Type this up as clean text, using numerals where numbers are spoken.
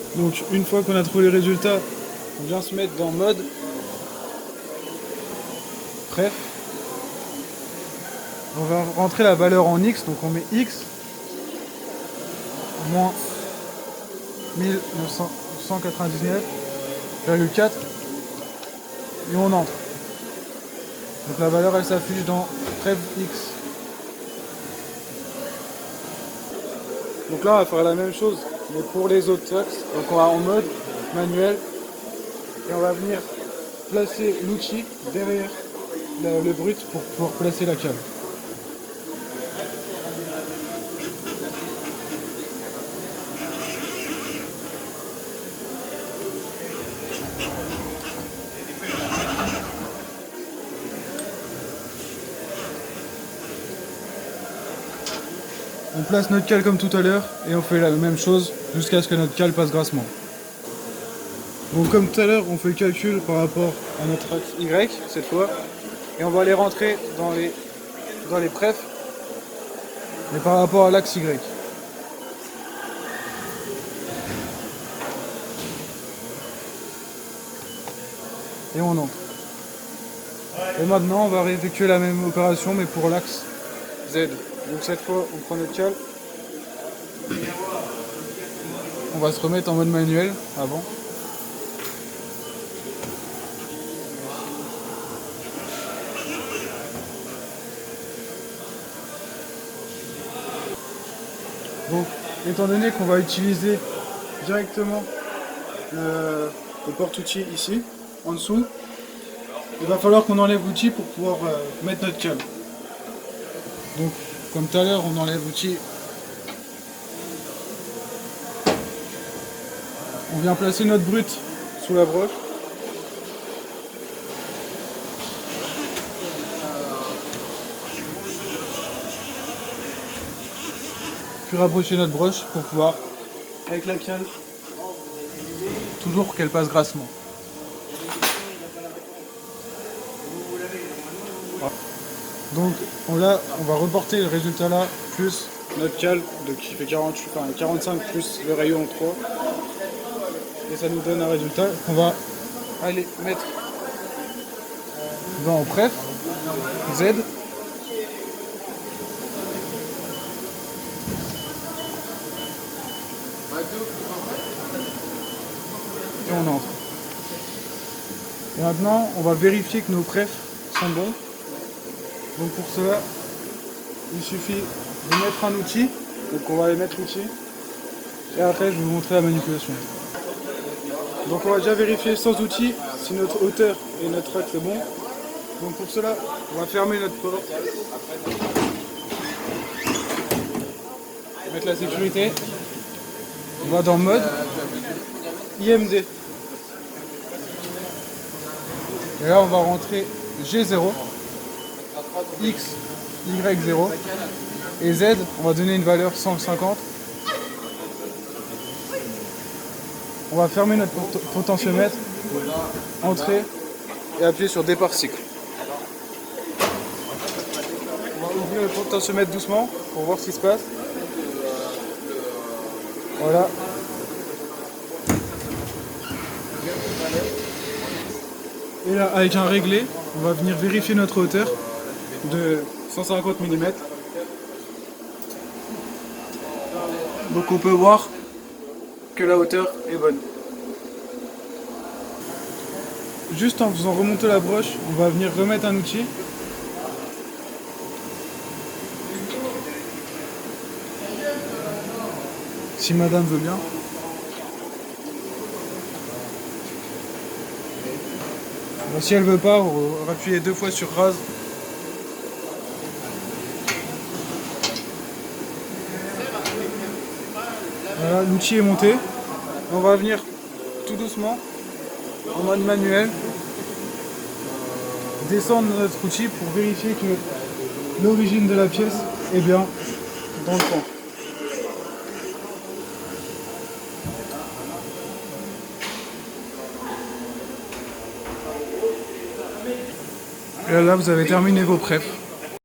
Donc une fois qu'on a trouvé les résultats, on vient se mettre dans mode pref. On va rentrer la valeur en X, donc on met X moins 1999,4 et on entre. Donc la valeur elle s'affiche dans pref X. Donc là on va faire la même chose mais pour les autres axes. Donc on va en mode manuel et on va venir placer l'outil derrière le brut pour pouvoir placer la cale. On place notre cale comme tout à l'heure et on fait la même chose jusqu'à ce que notre cale passe grassement. Donc comme tout à l'heure, on fait le calcul par rapport à notre axe Y cette fois et on va les rentrer dans les prefs mais par rapport à l'axe Y. Et on entre. Et maintenant, on va réeffectuer la même opération mais pour l'axe Z. Donc cette fois, on prend notre cale. On va se remettre en mode manuel avant. Donc, étant donné qu'on va utiliser directement le porte-outil ici, en dessous, il va falloir qu'on enlève l'outil pour pouvoir mettre notre cale. Donc, comme tout à l'heure, on enlève l'outil. On vient placer notre brut sous la broche. Puis rapprocher notre broche pour pouvoir, avec la cale, toujours qu'elle passe grassement. Donc on va reporter le résultat là, plus notre cale qui fait 45 plus le rayon 3. Et ça nous donne un résultat qu'on va aller mettre en pref, Z. Et on entre. Et maintenant, on va vérifier que nos prefs sont bons. Donc pour cela, il suffit de mettre un outil. Donc on va aller mettre l'outil. Et après, je vais vous montrer la manipulation. Donc on va déjà vérifier sans outil si notre hauteur et notre axe est bon. Donc pour cela, on va fermer notre porte. Mettre la sécurité. On va dans mode IMD. Et là on va rentrer G0, X, Y0 et Z, on va donner une valeur 150. On va fermer notre potentiomètre, entrer et appuyer sur départ cycle. On va ouvrir le potentiomètre doucement pour voir ce qui se passe. Voilà. Et là, avec un réglé, on va venir vérifier notre hauteur de 150 mm. Donc on peut voir que la hauteur est bonne. Juste en faisant remonter la broche, on va venir remettre un outil. Si madame veut bien. Bon, si elle veut pas, on va appuyer 2 fois sur rase. Voilà, l'outil est monté. On va venir tout doucement, en mode manuel, descendre notre outil pour vérifier que l'origine de la pièce est bien dans le coin. Et là, vous avez terminé vos prefs.